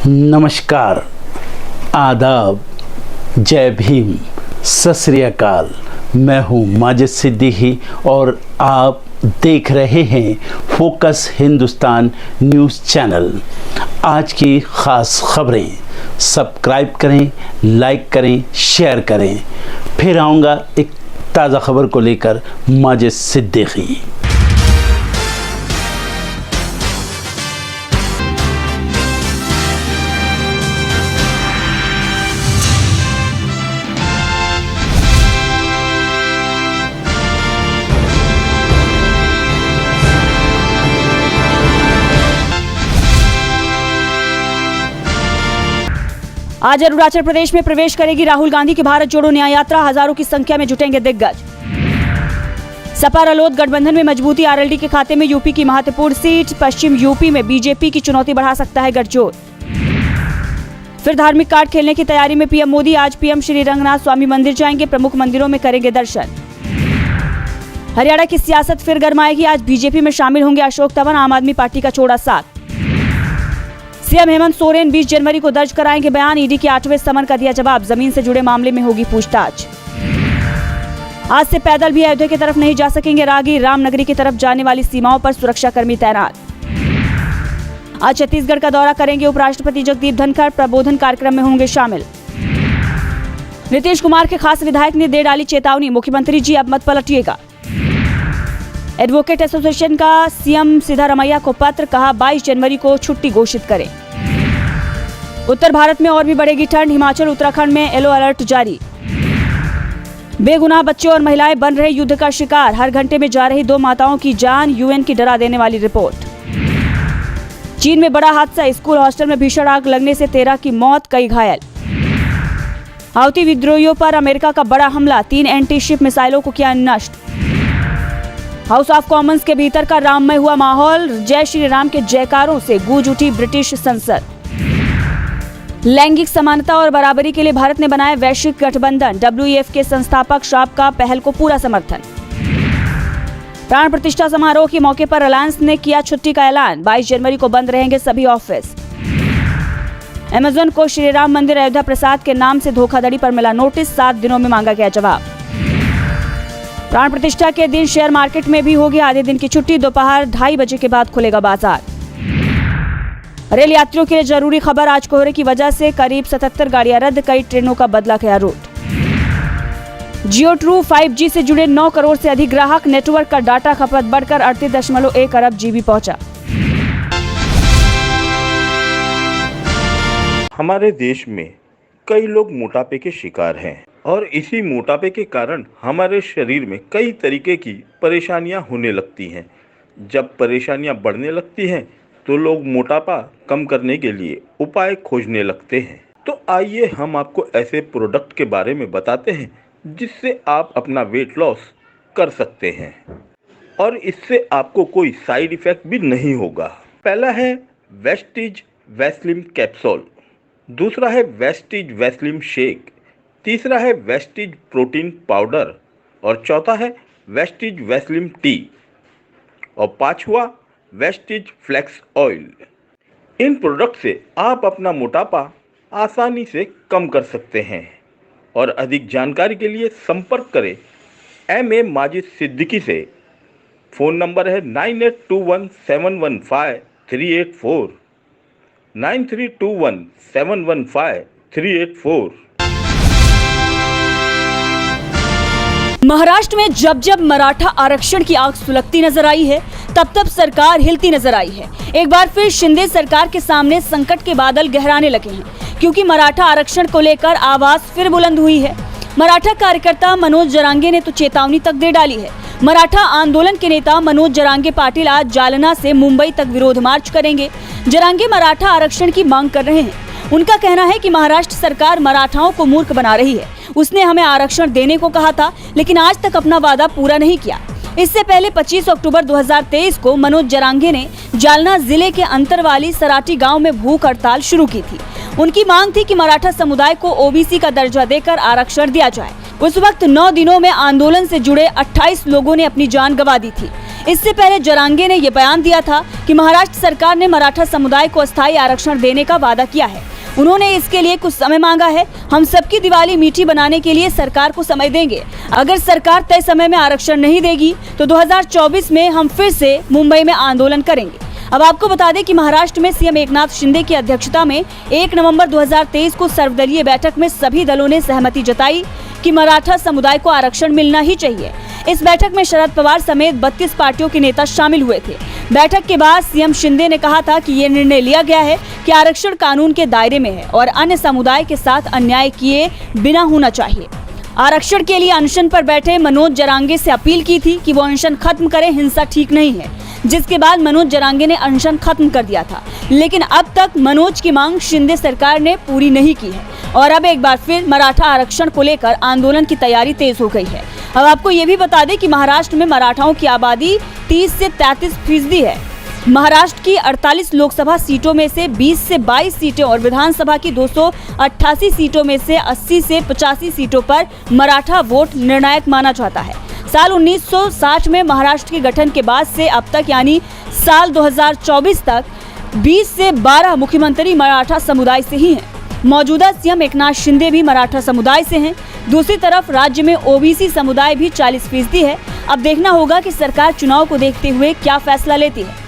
नमस्कार, आदाब, जय भीम, सत श्री अकाल। मैं हूँ माजिद सिद्दीकी और आप देख रहे हैं फोकस हिंदुस्तान न्यूज़ चैनल। आज की ख़ास खबरें सब्सक्राइब करें, लाइक करें, शेयर करें। फिर आऊँगा एक ताज़ा खबर को लेकर माजिद सिद्दीकी। आज अरुणाचल प्रदेश में प्रवेश करेगी राहुल गांधी की भारत जोड़ो न्याय यात्रा। हजारों की संख्या में जुटेंगे दिग्गज। सपा रालोद गठबंधन में मजबूती। आरएलडी के खाते में यूपी की महत्वपूर्ण सीट। पश्चिम यूपी में बीजेपी की चुनौती बढ़ा सकता है गठजोड़। फिर धार्मिक कार्ड खेलने की तैयारी में पीएम मोदी। आज पीएम श्री रंगनाथ स्वामी मंदिर जाएंगे। प्रमुख मंदिरों में करेंगे दर्शन। हरियाणा की सियासत फिर गरमाएगी। आज बीजेपी में शामिल होंगे अशोक तंवर। आम आदमी पार्टी का छोड़ा साथ। सीएम हेमंत सोरेन 20 जनवरी को दर्ज कराएंगे बयान। ईडी के 8वें समन का दिया जवाब। जमीन से जुड़े मामले में होगी पूछताछ। आज से पैदल भी अयोध्या की तरफ नहीं जा सकेंगे राहगीर। रामनगरी की तरफ जाने वाली सीमाओं पर सुरक्षाकर्मी तैनात। आज छत्तीसगढ़ का दौरा करेंगे उपराष्ट्रपति जगदीप धनखड़। प्रबोधन कार्यक्रम में होंगे शामिल। नीतीश कुमार के खास विधायक ने दे डाली चेतावनी। मुख्यमंत्री जी अब मत पलटिएगा। एडवोकेट एसोसिएशन का सीएम सिद्धारमैया को पत्र। कहा 22 जनवरी को छुट्टी घोषित करें। उत्तर भारत में और भी बढ़ेगी ठंड। हिमाचल उत्तराखंड में येलो अलर्ट जारी। बेगुनाह बच्चे और महिलाएं बन रहे युद्ध का शिकार। हर घंटे में जा रही 2 माताओं की जान। यूएन की डरा देने वाली रिपोर्ट। चीन में बड़ा हादसा। स्कूल हॉस्टल में भीषण आग लगने से 13 की मौत, कई घायल। हाउती विद्रोहियों पर अमेरिका का बड़ा हमला। 3 एंटी शिप मिसाइलों को किया नष्ट। हाउस ऑफ कॉमन्स के भीतर का राममय हुआ माहौल। जय श्री राम के जयकारों से गूंज उठी ब्रिटिश संसद। लैंगिक समानता और बराबरी के लिए भारत ने बनाया वैश्विक गठबंधन। डब्ल्यूईएफ के संस्थापक श्राप का पहल को पूरा समर्थन। प्राण प्रतिष्ठा समारोह के मौके पर रिलायंस ने किया छुट्टी का ऐलान। 22 जनवरी को बंद रहेंगे सभी ऑफिस। अमेजन को श्री राम मंदिर अयोध्या प्रसाद के नाम से धोखाधड़ी पर मिला नोटिस। 7 दिनों में मांगा गया जवाब। प्राण प्रतिष्ठा के दिन शेयर मार्केट में भी होगी आधे दिन की छुट्टी। दोपहर 2:30 बजे के बाद खुलेगा बाजार। रेल यात्रियों के लिए जरूरी खबर। आज कोहरे की वजह से करीब 77 गाड़ियां रद्द। कई ट्रेनों का बदला गया रूट। जियो ट्रू 5G से जुड़े 9 करोड़ से अधिक ग्राहक। नेटवर्क का डाटा खपत बढ़कर 38.1 अरब GB पहुंचा। हमारे देश में कई लोग मोटापे के शिकार हैं और इसी मोटापे के कारण हमारे शरीर में कई तरीके की परेशानियां होने लगती हैं। जब परेशानियां बढ़ने लगती हैं तो लोग मोटापा कम करने के लिए उपाय खोजने लगते हैं। तो आइए हम आपको ऐसे प्रोडक्ट के बारे में बताते हैं जिससे आप अपना वेट लॉस कर सकते हैं और इससे आपको कोई साइड इफ़ेक्ट भी नहीं होगा। पहला है वेस्टीज वैस्लिम कैप्सूल। दूसरा है वेस्टीज वैस्लिम शेक। तीसरा है वेस्टीज प्रोटीन पाउडर और चौथा है वेस्टीज वैस्लिम टी और पांचवा वेस्टीज फ्लेक्स ऑयल। इन प्रोडक्ट से आप अपना मोटापा आसानी से कम कर सकते हैं और अधिक जानकारी के लिए संपर्क करें MA माजिद सिद्दीकी से। फ़ोन नंबर है 9821715384 9321715384। महाराष्ट्र में जब जब मराठा आरक्षण की आग सुलगती नजर आई है तब तब सरकार हिलती नजर आई है। एक बार फिर शिंदे सरकार के सामने संकट के बादल गहराने लगे हैं क्योंकि मराठा आरक्षण को लेकर आवाज फिर बुलंद हुई है। मराठा कार्यकर्ता मनोज जरांगे ने तो चेतावनी तक दे डाली है। मराठा आंदोलन के नेता मनोज जरांगे पाटिल आज जालना से मुंबई तक विरोध मार्च करेंगे। जरांगे मराठा आरक्षण की मांग कर रहे हैं। उनका कहना है कि महाराष्ट्र सरकार मराठाओं को मूर्ख बना रही है। उसने हमें आरक्षण देने को कहा था लेकिन आज तक अपना वादा पूरा नहीं किया। इससे पहले 25 अक्टूबर 2023 को मनोज जरांगे ने जालना जिले के अंतरवाली सराटी गांव में भूख हड़ताल शुरू की थी। उनकी मांग थी कि मराठा समुदाय को ओबीसी का दर्जा देकर आरक्षण दिया जाए। उस वक्त 9 दिनों में आंदोलन से जुड़े 28 लोगों ने अपनी जान गंवा दी थी। इससे पहले जरांगे ने ये बयान दिया था कि महाराष्ट्र सरकार ने मराठा समुदाय को अस्थायी आरक्षण देने का वादा किया है। उन्होंने इसके लिए कुछ समय मांगा है। हम सबकी दिवाली मीठी बनाने के लिए सरकार को समय देंगे। अगर सरकार तय समय में आरक्षण नहीं देगी तो 2024 में हम फिर से मुंबई में आंदोलन करेंगे। अब आपको बता दें कि महाराष्ट्र में सीएम एकनाथ शिंदे की अध्यक्षता में 1 नवंबर 2023 को सर्वदलीय बैठक में सभी दलों ने सहमति जताई कि मराठा समुदाय को आरक्षण मिलना ही चाहिए। इस बैठक में शरद पवार समेत 32 पार्टियों के नेता शामिल हुए थे। बैठक के बाद सीएम शिंदे ने कहा था कि ये निर्णय लिया गया है कि आरक्षण कानून के दायरे में है और अन्य समुदाय के साथ अन्याय किए बिना होना चाहिए। आरक्षण के लिए अनशन पर बैठे मनोज जरांगे से अपील की थी कि वो अनशन खत्म करें, हिंसा ठीक नहीं है, जिसके बाद मनोज जरांगे ने अनशन खत्म कर दिया था। लेकिन अब तक मनोज की मांग शिंदे सरकार ने पूरी नहीं की है और अब एक बार फिर मराठा आरक्षण को लेकर आंदोलन की तैयारी तेज हो गई है। अब आपको ये भी बता दें कि महाराष्ट्र में मराठाओं की आबादी 30 से 33% है। महाराष्ट्र की 48 लोकसभा सीटों में से 20 से 22 सीटें और विधानसभा की 288 सीटों में से 80 से 85 सीटों पर मराठा वोट निर्णायक माना जाता है। साल 1960 में महाराष्ट्र के गठन के बाद से अब तक यानी साल 2024 तक 20 से 12 मुख्यमंत्री मराठा समुदाय से ही हैं। मौजूदा सीएम एकनाथ शिंदे भी मराठा समुदाय से हैं। दूसरी तरफ राज्य में ओबीसी समुदाय भी 40% है। अब देखना होगा कि सरकार चुनाव को देखते हुए क्या फैसला लेती है।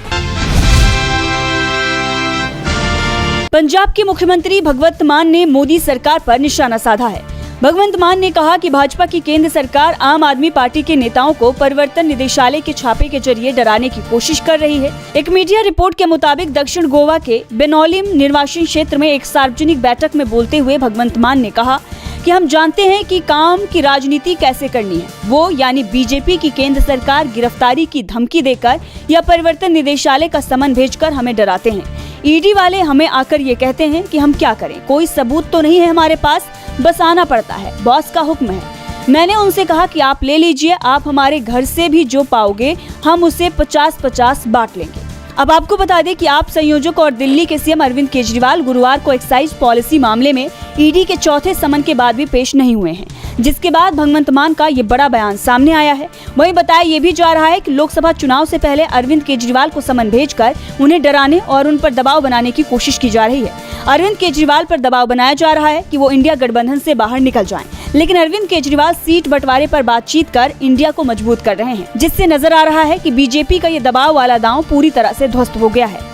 पंजाब के मुख्यमंत्री भगवंत मान ने मोदी सरकार पर निशाना साधा है। भगवंत मान ने कहा कि भाजपा की केंद्र सरकार आम आदमी पार्टी के नेताओं को परिवर्तन निदेशालय के छापे के जरिए डराने की कोशिश कर रही है। एक मीडिया रिपोर्ट के मुताबिक दक्षिण गोवा के बेनोलिम निर्वाचन क्षेत्र में एक सार्वजनिक बैठक में बोलते हुए भगवंत मान ने कहा कि हम जानते हैं कि काम की राजनीति कैसे करनी है। वो यानी बीजेपी की केंद्र सरकार गिरफ्तारी की धमकी देकर या परिवर्तन निदेशालय का समन भेजकर हमें डराते हैं। ईडी वाले हमें आकर ये कहते हैं कि हम क्या करें, कोई सबूत तो नहीं है हमारे पास, बस आना पड़ता है, बॉस का हुक्म है। मैंने उनसे कहा कि आप ले लीजिए, आप हमारे घर से भी जो पाओगे हम उसे 50-50 बांट लेंगे। अब आपको बता दें कि आप संयोजक और दिल्ली के सीएम अरविंद केजरीवाल गुरुवार को एक्साइज पॉलिसी मामले में ईडी के चौथे समन के बाद भी पेश नहीं हुए हैं, जिसके बाद भगवंत मान का ये बड़ा बयान सामने आया है। वहीं बताया ये भी जा रहा है कि लोकसभा चुनाव से पहले अरविंद केजरीवाल को समन भेजकर उन्हें डराने और उन पर दबाव बनाने की कोशिश की जा रही है। अरविंद केजरीवाल पर दबाव बनाया जा रहा है कि वो इंडिया गठबंधन से बाहर निकल जाएं, लेकिन अरविंद केजरीवाल सीट बंटवारे पर बातचीत कर इंडिया को मजबूत कर रहे हैं, जिससे नजर आ रहा है कि बीजेपी का ये दबाव वाला दांव पूरी तरह से ध्वस्त हो गया है।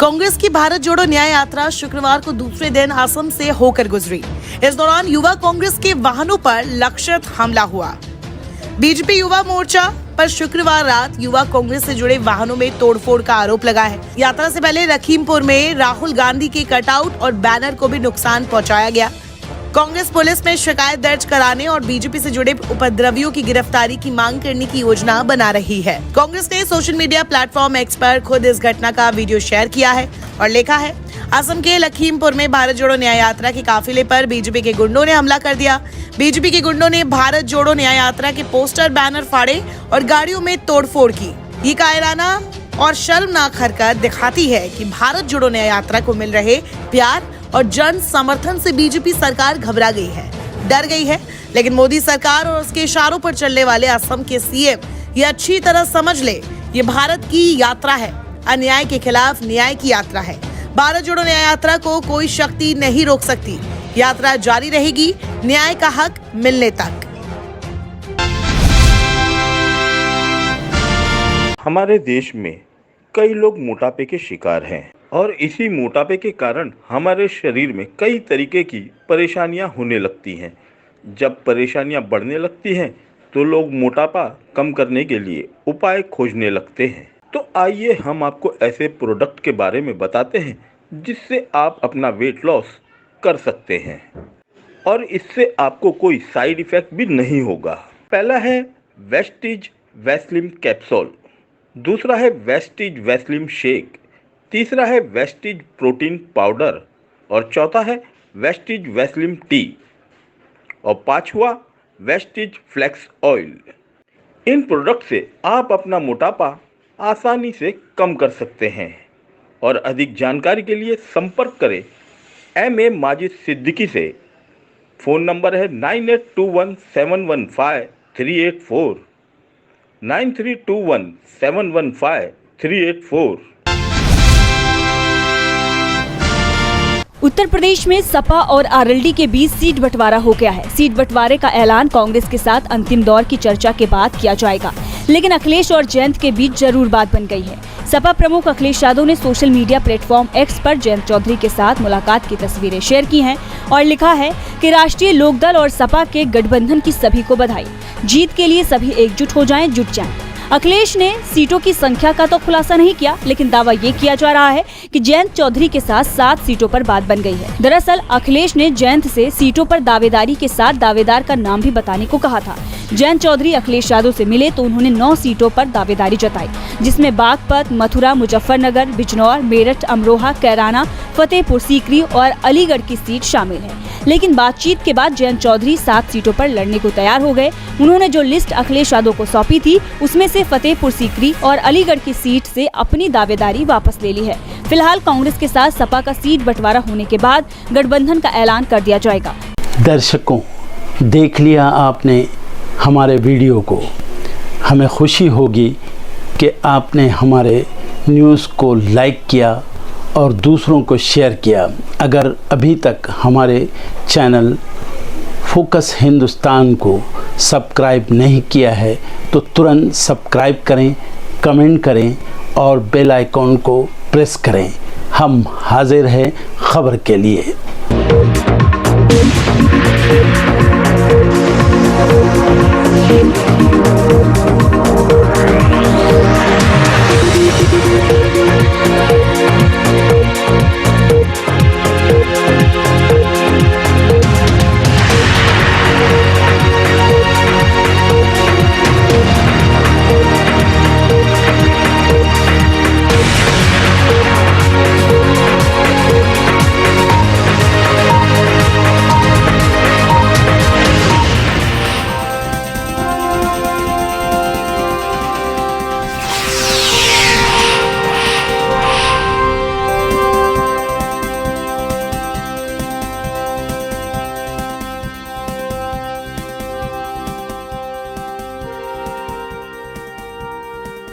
कांग्रेस की भारत जोड़ो न्याय यात्रा शुक्रवार को दूसरे दिन असम से होकर गुजरी। इस दौरान युवा कांग्रेस के वाहनों पर लक्षित हमला हुआ। बीजेपी युवा मोर्चा पर शुक्रवार रात युवा कांग्रेस से जुड़े वाहनों में तोड़फोड़ का आरोप लगा है। यात्रा से पहले लखीमपुर में राहुल गांधी के कटआउट और बैनर को भी नुकसान पहुंचाया गया। कांग्रेस पुलिस में शिकायत दर्ज कराने और बीजेपी से जुड़े उपद्रवियों की गिरफ्तारी की मांग करने की योजना बना रही है। कांग्रेस ने सोशल मीडिया प्लेटफॉर्म एक्स पर खुद इस घटना का वीडियो शेयर किया है और लिखा है, असम के लखीमपुर में भारत जोड़ो न्याय यात्रा के काफिले पर बीजेपी के गुंडों ने हमला कर दिया। बीजेपी के गुंडों ने भारत जोड़ो न्याय यात्रा के पोस्टर बैनर फाड़े और गाड़ियों में तोड़फोड़ की। ये कायराना और शर्मनाक हरकत दिखाती है कि भारत जोड़ो न्याय यात्रा को मिल रहे प्यार और जन समर्थन से बीजेपी सरकार घबरा गई है, डर गई है। लेकिन मोदी सरकार और उसके इशारों पर चलने वाले असम के सीएम ये अच्छी तरह समझ ले, ये भारत की यात्रा है, अन्याय के खिलाफ न्याय की यात्रा है। भारत जोड़ो न्याय यात्रा को कोई शक्ति नहीं रोक सकती। यात्रा जारी रहेगी न्याय का हक मिलने तक। हमारे देश में कई लोग मोटापे के शिकार हैं और इसी मोटापे के कारण हमारे शरीर में कई तरीके की परेशानियां होने लगती हैं। जब परेशानियां बढ़ने लगती हैं तो लोग मोटापा कम करने के लिए उपाय खोजने लगते हैं। तो आइए हम आपको ऐसे प्रोडक्ट के बारे में बताते हैं जिससे आप अपना वेट लॉस कर सकते हैं और इससे आपको कोई साइड इफेक्ट भी नहीं होगा। पहला है वेस्टिज वैस्लिम कैप्सूल, दूसरा है वेस्टिज वैस्लिम शेक, तीसरा है वेस्टिज प्रोटीन पाउडर और चौथा है वेस्टिज वैस्लिम टी और पांचवा वेस्टिज फ्लेक्स ऑयल। इन प्रोडक्ट से आप अपना मोटापा आसानी से कम कर सकते हैं और अधिक जानकारी के लिए संपर्क करें MA माजिद सिद्दीकी से फ़ोन नंबर है 9821715384, 9321715384। उत्तर प्रदेश में सपा और आरएलडी के बीच सीट बंटवारा हो गया है। सीट बंटवारे का ऐलान कांग्रेस के साथ अंतिम दौर की चर्चा के बाद किया जाएगा, लेकिन अखिलेश और जयंत के बीच जरूर बात बन गई है। सपा प्रमुख अखिलेश यादव ने सोशल मीडिया प्लेटफॉर्म एक्स पर जयंत चौधरी के साथ मुलाकात की तस्वीरें शेयर की हैं और लिखा है कि राष्ट्रीय लोकदल और सपा के गठबंधन की सभी को बधाई, जीत के लिए सभी एकजुट हो जाएं, जुट जाएं। अखिलेश ने सीटों की संख्या का तो खुलासा नहीं किया, लेकिन दावा ये किया जा रहा है कि जयंत चौधरी के साथ 7 सीटों पर बात बन गई है। दरअसल अखिलेश ने जयंत से सीटों पर दावेदारी के साथ दावेदार का नाम भी बताने को कहा था। जयंत चौधरी अखिलेश यादव से मिले तो उन्होंने 9 सीटों पर दावेदारी जताई, जिसमें बागपत, मथुरा, मुजफ्फरनगर, बिजनौर, मेरठ, अमरोहा, कैराना, फतेहपुर सीकरी और अलीगढ़ की सीट शामिल है। लेकिन बातचीत के बाद जयंत चौधरी 7 सीटों पर लड़ने को तैयार हो गए। उन्होंने जो लिस्ट अखिलेश यादव को सौंपी थी, उसमें से फतेहपुर सीकरी और अलीगढ़ की सीट से अपनी दावेदारी वापस ले ली है। फिलहाल कांग्रेस के साथ सपा का सीट बंटवारा होने के बाद गठबंधन का ऐलान कर दिया जाएगा। दर्शकों, देख लिया आपने हमारे वीडियो को। हमें खुशी होगी कि आपने हमारे न्यूज़ को लाइक किया और दूसरों को शेयर किया। अगर अभी तक हमारे चैनल फोकस हिंदुस्तान को सब्सक्राइब नहीं किया है तो तुरंत सब्सक्राइब करें, कमेंट करें और बेल आइकॉन को प्रेस करें। हम हाजिर हैं खबर के लिए।